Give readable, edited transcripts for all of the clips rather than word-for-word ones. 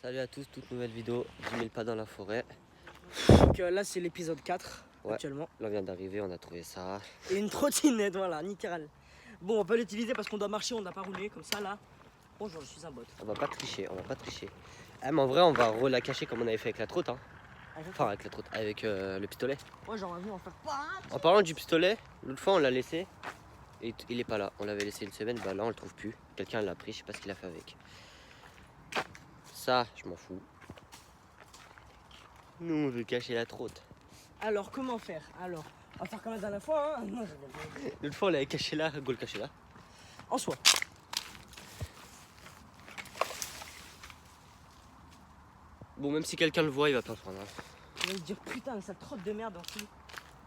Salut à tous, toute nouvelle vidéo, 10 000 pas dans la forêt. Donc là c'est l'épisode 4 actuellement. Là on vient d'arriver, on a trouvé ça. Et une trottinette, voilà, nickel. Bon, on peut l'utiliser parce qu'on doit marcher, on n'a pas roulé comme ça là. Bonjour, je suis un bot. On va pas tricher, on va pas tricher. Ah, mais en vrai on va la cacher comme on avait fait avec la trotte. Hein. Enfin avec la trotte, avec le pistolet. Ouais, j'aurais vu en faire pas. En parlant du pistolet, l'autre fois on l'a laissé. Et il est pas là, on l'avait laissé une semaine, bah là on le trouve plus. Quelqu'un l'a pris, je sais pas ce qu'il a fait avec. Ça, je m'en fous. Nous on veut cacher la trotte. Alors comment faire? Alors, on va faire comme la dernière fois, hein. Non, L'autre fois on l'avait caché là, go le cacher là. en soi. Bon, même si quelqu'un le voit, il va pas le prendre. Hein. Il va se dire putain, cette trotte de merde aussi.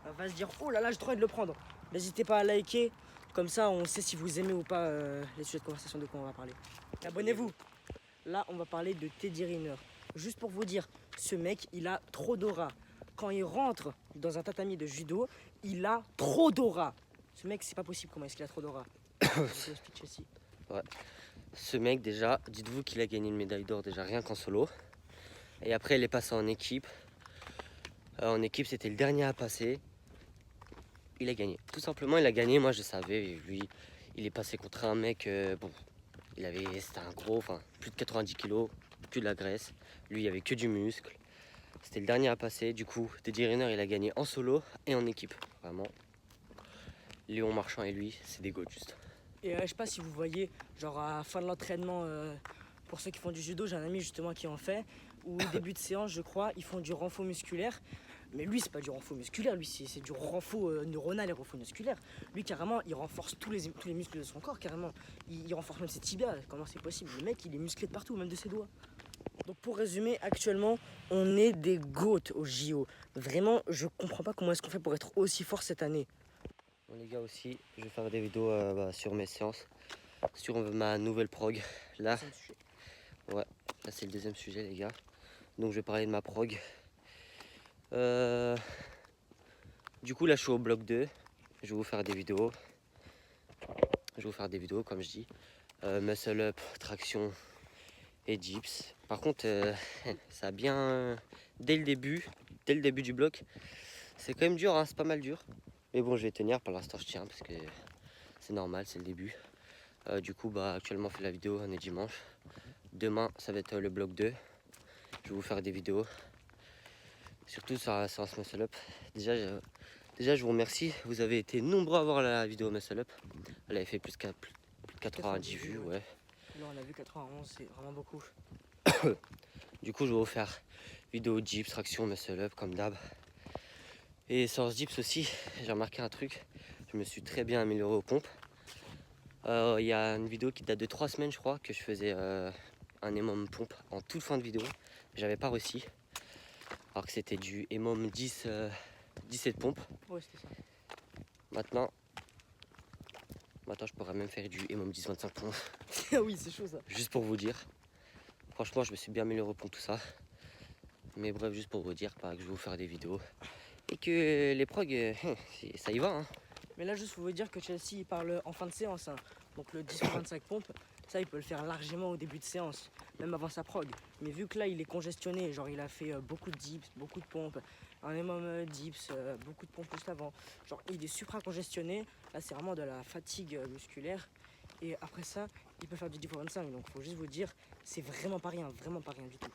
On va se dire oh là là, j'ai trop envie de le prendre. N'hésitez pas à liker, comme ça on sait si vous aimez ou pas les sujets de conversation de quoi on va parler. Et abonnez-vous. Là, on va parler de Teddy Riner. Juste pour vous dire, ce mec, il a trop d'aura. Quand il rentre dans un tatami de judo, il a trop d'aura. Ce mec, c'est pas possible. Comment est-ce qu'il a trop d'aura? Je vous explique ici. Ouais. Ce mec, déjà, dites-vous qu'il a gagné une médaille d'or déjà rien qu'en solo. Et après, il est passé en équipe. En équipe, c'était le dernier à passer. Il a gagné. Tout simplement, il a gagné. Moi, je savais. Lui, il est passé contre un mec. Bon, c'était un gros, enfin, plus de 90 kilos, plus de la graisse. Lui, il n'y avait que du muscle. C'était le dernier à passer. Du coup, Teddy Riner, il a gagné en solo et en équipe. Vraiment. Léon Marchand et lui, c'est des goats juste. Et je sais pas si vous voyez, genre à la fin de l'entraînement, pour ceux qui font du judo, j'ai un ami justement qui en fait, ou au début de séance, je crois, ils font du renfort musculaire. Mais lui, c'est pas du renfort musculaire, lui, c'est du renfort neuronal et renfort musculaire. Lui, carrément, il renforce tous les muscles de son corps, carrément. Il renforce même ses tibias. Comment c'est possible? Le mec, il est musclé de partout, même de ses doigts. Donc pour résumer, actuellement, on est des goats au JO. Vraiment, je comprends pas comment est-ce qu'on fait pour être aussi fort cette année. Bon les gars aussi, je vais faire des vidéos sur mes séances, sur ma nouvelle prog. Là, ouais, là c'est le deuxième sujet les gars. Donc je vais parler de ma prog. Du coup là je suis au bloc 2. Je vais vous faire des vidéos. Je vais vous faire des vidéos comme je dis. Muscle up, traction et dips. Par contre, ça a bien... dès le début du bloc, c'est quand même dur, hein, c'est pas mal dur. Mais bon, je vais tenir, pour l'instant je tiens parce que c'est normal, c'est le début. Du coup, actuellement on fait la vidéo, on est dimanche. Demain, ça va être le bloc 2. Je vais vous faire des vidéos. Surtout sur la séance muscle up. Déjà, je vous remercie. Vous avez été nombreux à voir la vidéo muscle up. Elle avait fait plus de 90 vues, ouais. Là, on a vu 91, c'est vraiment beaucoup. Du coup, je vais vous faire vidéo dips, traction, muscle up, comme d'hab. Et séance dips aussi, j'ai remarqué un truc. Je me suis très bien amélioré aux pompes. Il y a une vidéo qui date de 3 semaines, je crois, que je faisais un EMOM pompe en toute fin de vidéo. J'avais pas réussi. Alors que c'était du EMOM 10, 17 pompes. Ouais, c'était ça. Maintenant, je pourrais même faire du EMOM 10, 25 pompes. Oui, c'est chaud ça. Juste pour vous dire. Franchement, je me suis bien amélioré pour tout ça. Mais bref, juste pour vous dire que je vais vous faire des vidéos. Et que les prog, ça y va. Hein. Mais là, juste pour vous dire que Chelsea, il parle en fin de séance. Hein. Donc le 10 ou 25 pompes, ça, il peut le faire largement au début de séance, même avant sa prog. Mais vu que là, il est congestionné, genre il a fait beaucoup de dips, beaucoup de pompes, un minimum dips, beaucoup de pompes juste avant. Genre, il est supra-congestionné. Là, c'est vraiment de la fatigue musculaire. Et après ça, il peut faire du 10 x 25. Donc, faut juste vous dire, c'est vraiment pas rien du tout.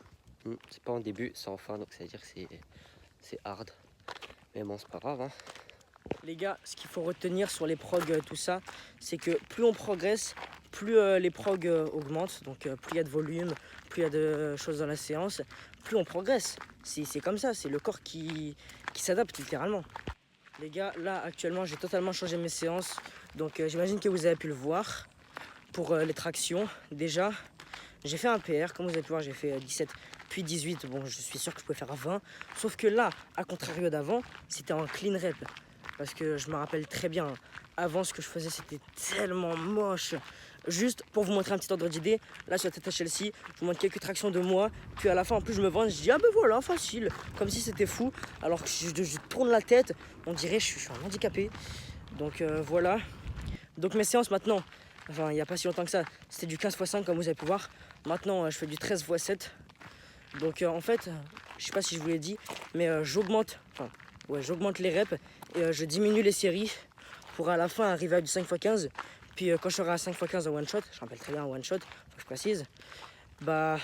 C'est pas en début, c'est en fin, donc ça veut dire que c'est hard. Mais bon, c'est pas grave. Hein. Les gars, ce qu'il faut retenir sur les progs, tout ça, c'est que plus on progresse, plus les progs augmentent. Donc plus il y a de volume, plus il y a de choses dans la séance, plus on progresse. C'est comme ça, c'est le corps qui s'adapte littéralement. Les gars, là actuellement, j'ai totalement changé mes séances. Donc j'imagine que vous avez pu le voir. Pour les tractions, déjà, j'ai fait un PR. Comme vous avez pu voir, j'ai fait 17 puis 18. Bon, je suis sûr que je pouvais faire 20. Sauf que là, à contrario d'avant, c'était en clean rep. Parce que je me rappelle très bien, avant ce que je faisais c'était tellement moche. Juste pour vous montrer un petit ordre d'idée, là sur la tête à Chelsea, je vous montre quelques tractions de moi. Puis à la fin en plus je me vante, je dis ah ben voilà, facile. Comme si c'était fou. Alors que je tourne la tête, on dirait je suis un handicapé. Donc voilà. Donc mes séances maintenant, enfin il n'y a pas si longtemps que ça, c'était du 15 x 5 comme vous avez pu voir. Maintenant je fais du 13 x 7. Donc en fait, je sais pas si je vous l'ai dit, mais j'augmente les reps et je diminue les séries pour à la fin arriver à du 5x15. Puis quand je serai à 5x15 en one shot, je rappelle très bien en one shot, faut que je précise, bah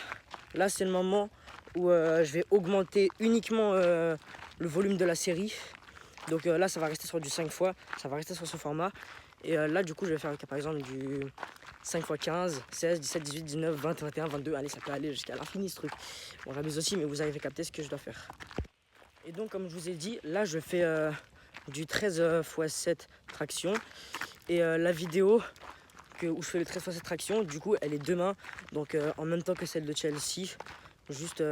là c'est le moment où je vais augmenter uniquement le volume de la série. Donc là ça va rester sur du 5 fois, ça va rester sur ce format. Et là du coup je vais faire par exemple du 5x15, 16, 17, 18, 19, 20, 21, 22. Allez, ça peut aller jusqu'à l'infini ce truc. Bon, j'abuse aussi, mais vous arrivez à capter ce que je dois faire. Et donc, comme je vous ai dit, là, je fais du 13 x 7 traction. Et la vidéo où je fais le 13 x 7 traction, du coup, elle est demain. Donc, en même temps que celle de Chelsea. Juste,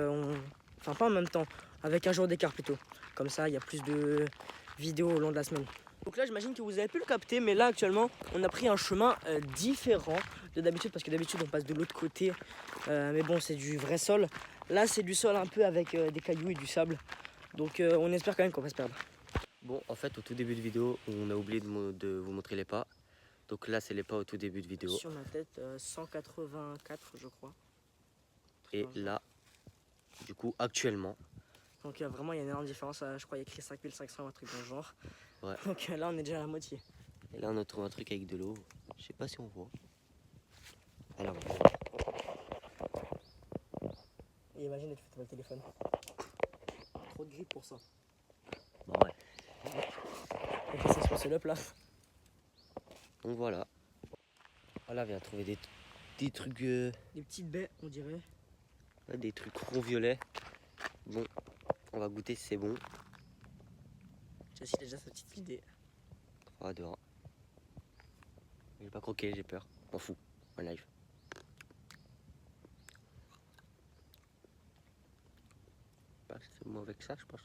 enfin, pas en même temps, avec un jour d'écart plutôt. Comme ça, il y a plus de vidéos au long de la semaine. Donc là, j'imagine que vous avez pu le capter, mais là, actuellement, on a pris un chemin différent de d'habitude, parce que d'habitude, on passe de l'autre côté. Mais bon, c'est du vrai sol. Là, c'est du sol un peu avec des cailloux et du sable. Donc, on espère quand même qu'on va se perdre. Bon, en fait, au tout début de vidéo, on a oublié de vous montrer les pas. Donc là, c'est les pas au tout début de vidéo. Sur ma tête, 184, je crois. Et là, du coup, actuellement. Donc vraiment, il y a une énorme différence. Je crois qu'il y a écrit 5500 ou un truc dans le genre. Ouais. Donc là, on est déjà à la moitié. Et là, on a trouvé un truc avec de l'eau. Je sais pas si on voit. Alors, Et imagine, tu fais tomber le téléphone. Trop de grippe pour ça. bon, ouais. Et ça se passe up là. Donc voilà. Voilà, on vient de trouver des trucs. Des petites baies, on dirait. Des trucs rond violets. Bon, on va goûter si c'est bon. Jessie a déjà sa petite idée. 3, 2, 1. Je vais pas croquer, j'ai peur. M'en fous, en live. Pas que c'est mauvais que ça, je pense.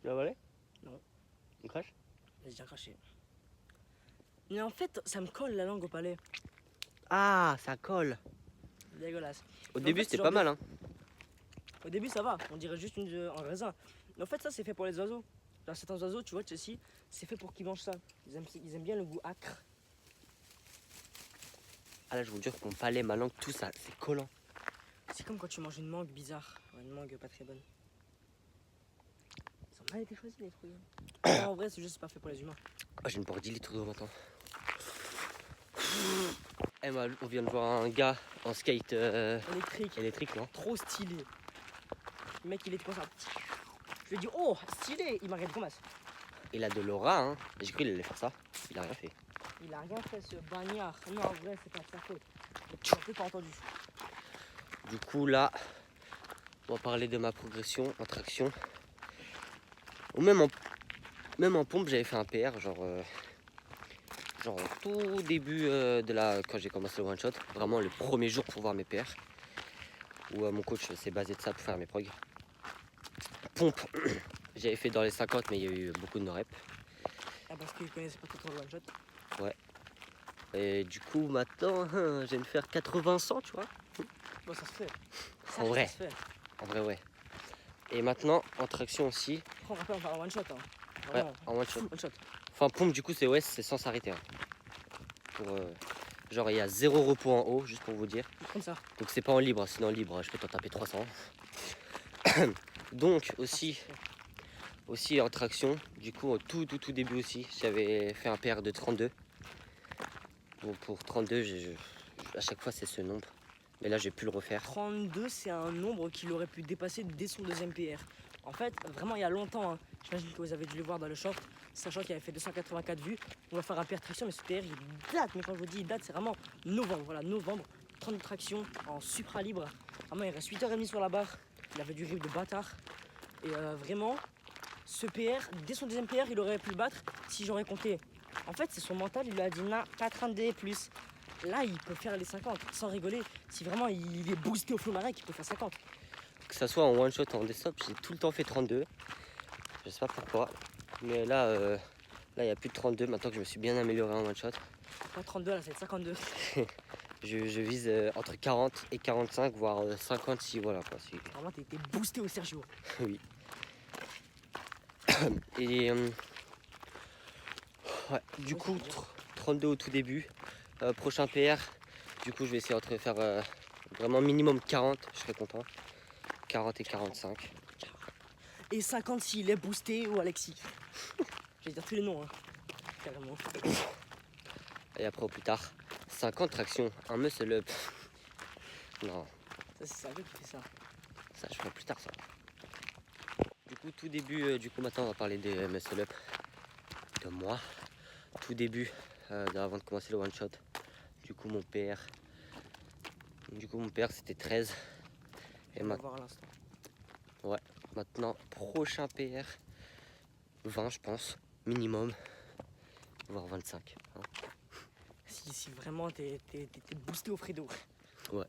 Tu vas avaler? Non. On crache? J'ai déjà craché. Mais en fait, ça me colle la langue au palais. Ah, ça colle. Dégueulasse. Au Mais début, en fait, c'était genre pas mal, hein. Au début, ça va. On dirait juste un raisin. Mais en fait, ça, c'est fait pour les oiseaux. Genre, certains oiseaux, tu vois, Chelsea, c'est fait pour qu'ils mangent ça. Ils aiment bien le goût acre. Ah là, je vous jure que mon palais, ma langue, tout ça, c'est collant. C'est comme quand tu manges une mangue bizarre. Ouais, une mangue pas très bonne. Ils ont mal été choisis, les fruits. Non, en vrai, c'est juste pas fait pour les humains. Ah, j'ai une boire 10 litres d'eau maintenant. Eh, on vient de voir un gars en skate Électrique. non? Trop stylé. Le mec, il était comme ça. Je lui ai dit, oh, stylé. Il m'a regardé comme ça. Il a de l'aura, hein. J'ai cru qu'il allait faire ça. Il a rien fait. Il a rien fait, ce bagnard. Non, en vrai, c'est pas de sa faute. J'ai un peu pas entendu. Du coup, là, on va parler de ma progression en traction. Ou même en pompe, j'avais fait un PR, genre au tout début quand j'ai commencé le one shot. Vraiment le premier jour pour voir mes PR. Où mon coach s'est basé de ça pour faire mes progs. Pompe, j'avais fait dans les 50, mais il y a eu beaucoup de no-rep. Ah, parce qu'il connaissait pas tout le one shot. Ouais. Et du coup, maintenant, je viens de faire 80-100, tu vois. Bon, ça se fait. Ça, En vrai. Ça se fait. En vrai, ouais. Et maintenant, en traction aussi. Après, on rappelle, on parle en one shot. Hein. Ouais, Vraiment. en one shot. One shot. Enfin, pompe, du coup, c'est sans s'arrêter. Hein. Genre, il y a 0 repos en haut, juste pour vous dire. Comme ça. Donc, c'est pas en libre. Sinon, en libre, je peux t'en taper 300. Donc, aussi en traction, du coup, au tout début aussi, j'avais fait un PR de 32. Donc, pour 32, à chaque fois, c'est ce nombre. Mais là, j'ai pu le refaire. 32, c'est un nombre qu'il aurait pu dépasser dès son deuxième PR. En fait, vraiment, il y a longtemps, hein, j'imagine que vous avez dû le voir dans le short, sachant qu'il avait fait 284 vues. On va faire un PR traction, mais ce PR, il date. Mais quand je vous dis il date, c'est vraiment novembre. Voilà, novembre, 30 traction en supra libre. Vraiment, il reste 8h30 sur la barre. Il avait du grip de bâtard. Et vraiment, ce PR, dès son deuxième PR, il aurait pu le battre si j'aurais compté. En fait, c'est son mental, il lui a dit, non, pas 32 plus. Là, il peut faire les 50, sans rigoler. Si vraiment il est boosté au Flomarec, il peut faire 50. Que ça soit en one shot ou en desktop, j'ai tout le temps fait 32. Je sais pas pourquoi. Mais là, il n'y a plus de 32 maintenant que je me suis bien amélioré en one shot. Pas 32, là, c'est 52. je vise entre 40 et 45, voire 50 si voilà quoi. Si... Vraiment, t'es boosté au Sergio. Oui. Et ouais, du coup, 32 au tout début. Prochain PR, Du coup, je vais essayer de faire vraiment minimum 40, je serais content. 40 et 45. Et 50 s'il est boosté ou Alexis. Je vais dire tous les noms, hein. Carrément. Et après, au plus tard, 50 tractions, un muscle up. Non, Ça, c'est Sergio qui fait ça. ça, je ferai plus tard ça. Du coup, tout début, maintenant, on va parler des muscle up de moi. Tout début, avant de commencer le one shot. Du coup, mon PR c'était 13. Et On va voir à l'instant. maintenant, prochain PR, 20, je pense, minimum, voire 25. Hein. Si vraiment t'es boosté au frigo. Ouais.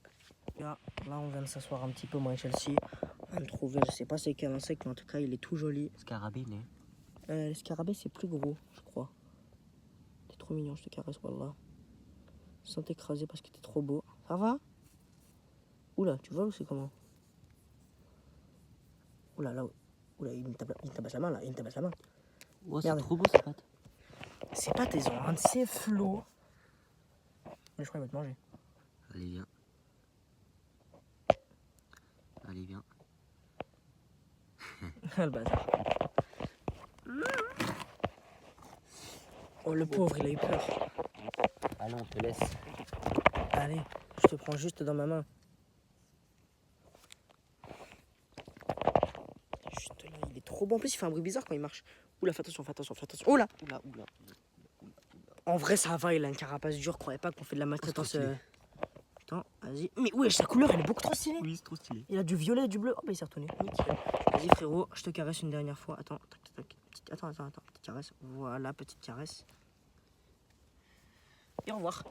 Là, on vient de s'asseoir un petit peu, moi et Chelsea. On vient de trouver, je sais pas c'est quel insecte, mais en tout cas, il est tout joli. Scarabée, né. Le scarabée, c'est plus gros, je crois. T'es trop mignon, je te caresse, wallah. Sans t'écraser parce que t'es trop beau. Ça va? Oula, tu vois ou c'est comment? Oula, là, oula, il me tabasse la main, là, il me tabasse la main. Oh, c'est Merde. trop beau ces pattes. Ces pattes, elles ont un de ces flots. Mais je crois qu'il va te manger. Allez, viens. Allez, viens. Le bâtard. Oh, le pauvre, il a eu peur. Allez, on te laisse. Allez, je te prends juste dans ma main. Juste là, il est trop bon. En plus, il fait un bruit bizarre quand il marche. Oula, fais attention, fais attention, fais attention. Oula! Oula. En vrai, ça va, il a une carapace dure. Croyez pas qu'on fait de la maltraitance. Oh, c'est trop stylé. Putain, vas-y. Mais wesh, sa couleur, elle est beaucoup trop stylée. Oui, c'est trop stylé. Il a du violet et du bleu. Oh, bah, il s'est retourné. Nickel. Vas-y, frérot, je te caresse une dernière fois. Attends, tac, tac, tac. Attends. Petite caresse. Voilà, petite caresse. Et au revoir.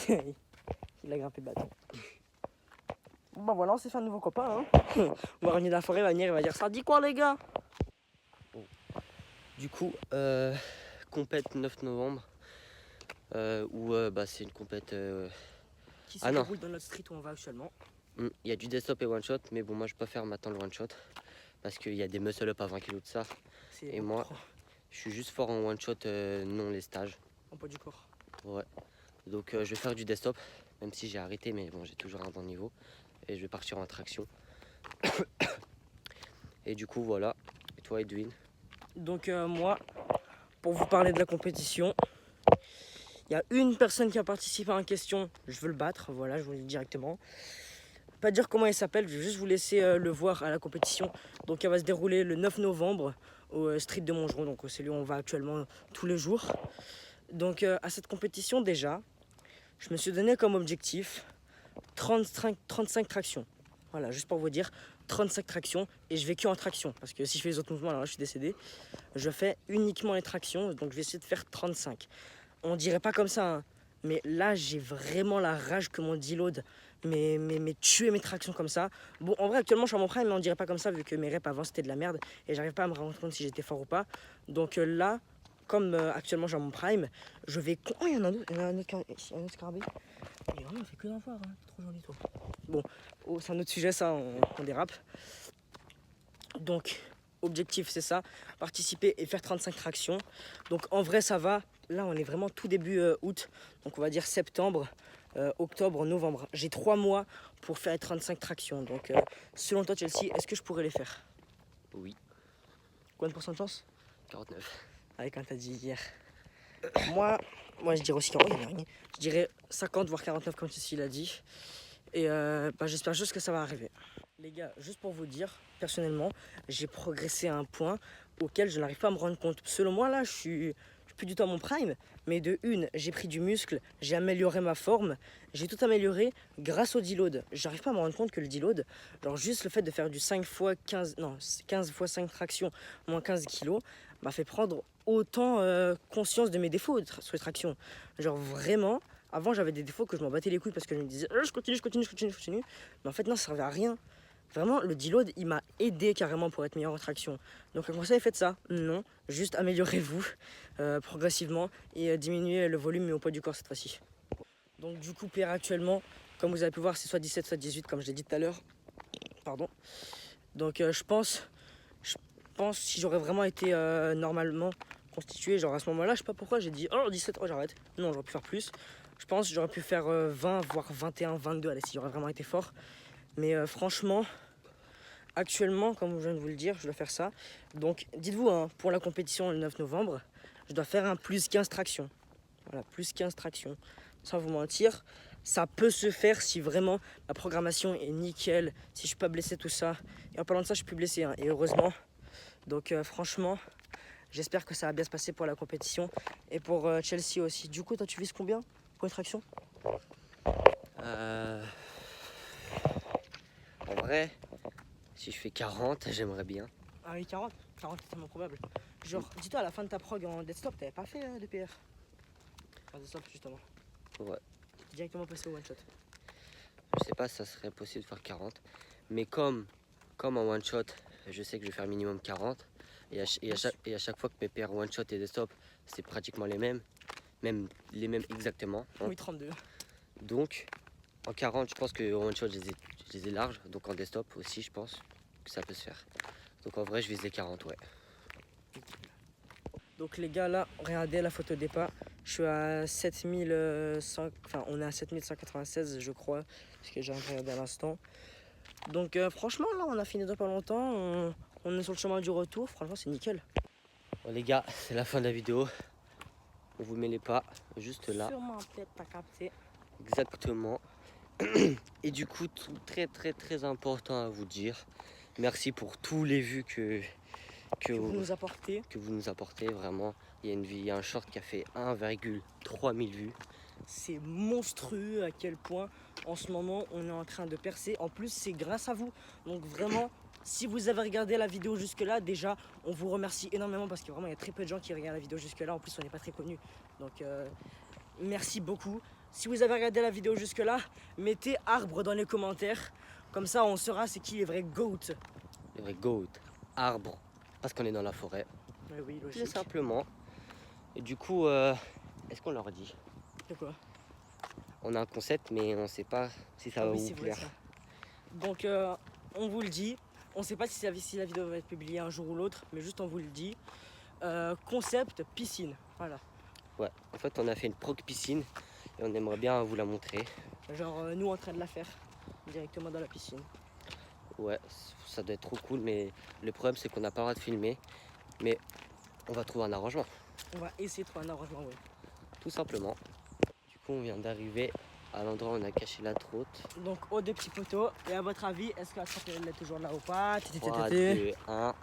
Il a grimpé le bâton. Bon, voilà, on s'est fait un nouveau copain. Hein. On va revenir de la forêt, il va venir, il va dire ça. Dit quoi, les gars? Du coup, compète 9 novembre. Où c'est une compète. Qui se Ah non. déroule dans notre street où on va actuellement. Il y a du desktop et one shot, mais bon, moi je préfère maintenant le one shot parce qu'il y a des muscle up à 20 kg de ça. Et moi, je suis juste fort en one shot, non les stages. En poids du corps. Ouais. Donc je vais faire du desktop, même si j'ai arrêté, mais bon, j'ai toujours un bon niveau. Et je vais partir en traction. Et du coup, voilà. Et toi, Edwin? Donc, moi, pour vous parler de la compétition, il y a une personne qui a participé en question. Je veux le battre, voilà, je vous le dis directement. Pas dire comment il s'appelle, je vais juste vous laisser le voir à la compétition. Donc, elle va se dérouler le 9 novembre au street de Montgeron. Donc, c'est lui où on va actuellement tous les jours. Donc, à cette compétition, déjà, je me suis donné comme objectif 35 tractions. Voilà, juste pour vous dire, 35 tractions. Et je vais que en traction. Parce que si je fais les autres mouvements, alors là, je suis décédé. Je fais uniquement les tractions. Donc, je vais essayer de faire 35. On dirait pas comme ça, hein, mais là, j'ai vraiment la rage que mon deload mais tuer mes tractions comme ça. Bon, en vrai, actuellement, je suis à mon prime, mais on dirait pas comme ça, vu que mes reps avant, c'était de la merde. Et j'arrive pas à me rendre compte si j'étais fort ou pas. Donc là, comme actuellement, j'ai mon prime, je vais... Oh, il y en a un autre scarabée. Il vraiment, fait que d'en voir, hein. Trop joli, toi. Bon, c'est un autre sujet, ça, on dérape. Donc, objectif, c'est ça, participer et faire 35 tractions. Donc, en vrai, ça va. Là, on est vraiment tout début août. Donc, on va dire septembre, octobre, novembre. J'ai 3 mois pour faire 35 tractions. Donc, selon toi, Chelsea, est-ce que je pourrais les faire? Oui. Combien de pourcents de chance? 49. Avec quand t'as dit hier. moi, je dirais aussi 40, je dirais 50 voire 49 comme Chelsea l'a dit. Et j'espère juste que ça va arriver. Les gars, juste pour vous dire, personnellement, j'ai progressé à un point auquel je n'arrive pas à me rendre compte. Selon moi, là, je suis plus du tout à mon prime, mais de une, j'ai pris du muscle, j'ai amélioré ma forme, j'ai tout amélioré grâce au deload. J'arrive pas à me rendre compte que le deload, genre juste le fait de faire du 5 x 15, non, 15 x 5 tractions, moins 15 kg, m'a fait prendre autant conscience de mes défauts sur les tractions. Genre vraiment, avant j'avais des défauts que je m'en battais les couilles parce que je me disais je continue. Mais en fait non, ça servait à rien. Vraiment, le deload, il m'a aidé carrément pour être meilleur en traction. Donc un conseil, faites ça? Non, juste améliorez-vous progressivement et diminuez le volume et au poids du corps cette fois-ci. Donc du coup, PR actuellement, comme vous avez pu voir, c'est soit 17, soit 18, comme je l'ai dit tout à l'heure. Pardon. Donc je pense si j'aurais vraiment été normalement constitué, genre à ce moment-là, je sais pas pourquoi j'ai dit oh 17, oh j'arrête. Non, j'aurais pu faire plus. Je pense que j'aurais pu faire 20, voire 21, 22, allez, s'il aurait vraiment été fort. Mais franchement, actuellement, comme je viens de vous le dire, je dois faire ça. Donc, dites-vous, hein, pour la compétition le 9 novembre, je dois faire un plus 15 tractions. Voilà, plus 15 tractions. Sans vous mentir, ça peut se faire si vraiment la programmation est nickel, si je suis pas blessé, tout ça. Et en parlant de ça, je suis plus blessé, hein, et heureusement. Donc, franchement, j'espère que ça va bien se passer pour la compétition et pour Chelsea aussi. Du coup, toi, tu vises combien pour une traction? En vrai, si je fais 40, j'aimerais bien. Ah oui, 40. 40, c'est tellement probable. Genre, dis-toi, à la fin de ta prog en deadstop, t'avais pas fait de PR. En deadstop, justement. Ouais. Directement passé au one shot. Je sais pas si ça serait possible de faire 40. Mais comme en one shot, je sais que je vais faire minimum 40. Et à chaque fois que mes PR one shot et deadstop, c'est pratiquement les mêmes. Même les mêmes exactement. Hein. Oui, 32. Donc, en 40, je pense que en one shot, je les ai larges. Donc en desktop aussi, je pense que ça peut se faire. Donc en vrai, je vise les 40, ouais. Donc les gars, là, regardez la photo de départ. Je suis à 7100, enfin on est à 7196 je crois, parce que j'ai regardé à l'instant. Donc franchement, là, on a fini dans pas longtemps. On est sur le chemin du retour. Franchement, c'est nickel. Bon les gars, c'est la fin de la vidéo. On vous met les pas juste là. Sûrement peut-être t'as capté. Exactement. Et du coup, très important à vous dire. Merci pour tous les vues que vous nous apportez. Que vous nous apportez. Vraiment, il y a un short qui a fait 1,3 000 vues. C'est monstrueux à quel point en ce moment on est en train de percer. En plus, c'est grâce à vous. Donc vraiment, si vous avez regardé la vidéo jusque là, déjà on vous remercie énormément parce que vraiment il y a très peu de gens qui regardent la vidéo jusque là. En plus, on n'est pas très connus. Donc merci beaucoup. Si vous avez regardé la vidéo jusque là, mettez arbre dans les commentaires. Comme ça on saura c'est qui les vrais GOAT. Les vrais GOAT. Arbre. Parce qu'on est dans la forêt. Oui, logique. Tout simplement. Et du coup, est-ce qu'on leur dit? C'est quoi? On a un concept, mais on ne sait pas si ça va vous plaire. Ça. Donc, on vous le dit. On ne sait pas si la vidéo va être publiée un jour ou l'autre, mais juste on vous le dit. Concept piscine. Voilà. Ouais, en fait, on a fait une prog piscine et on aimerait bien vous la montrer. Genre, nous en train de la faire directement dans la piscine. Ouais, ça doit être trop cool, mais le problème, c'est qu'on n'a pas le droit de filmer. Mais on va trouver un arrangement. On va essayer de trouver un arrangement, oui. Tout simplement. Du coup, on vient d'arriver à l'endroit où on a caché la trotte. Donc, aux deux petits poteaux. Et à votre avis, est-ce que la trotte elle est toujours là ou pas? 3, 2, 1.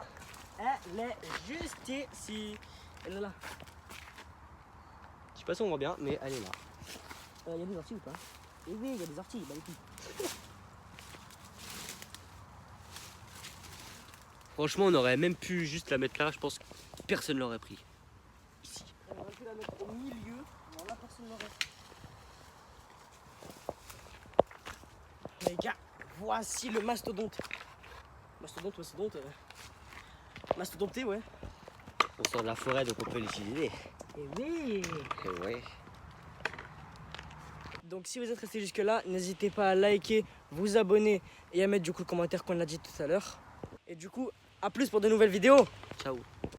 Elle est juste ici. Elle est là. Je sais pas si on voit bien, mais elle est là. Il y a des orties ou pas? Eh oui, il y a des orties. Bah, les couilles. Franchement, on aurait même pu juste la mettre là. Je pense que personne l'aurait pris. Ici. On aurait pu la mettre au milieu. Non, là, personne l'aurait. Les gars, voici le mastodonte. Mastodonte, Mastodompté, ouais. On sort de la forêt, donc on peut l'utiliser. Et oui. Et ouais. Donc si vous êtes resté jusque là, n'hésitez pas à liker, vous abonner et à mettre du coup le commentaire qu'on a dit tout à l'heure. Et du coup, à plus pour de nouvelles vidéos. Ciao.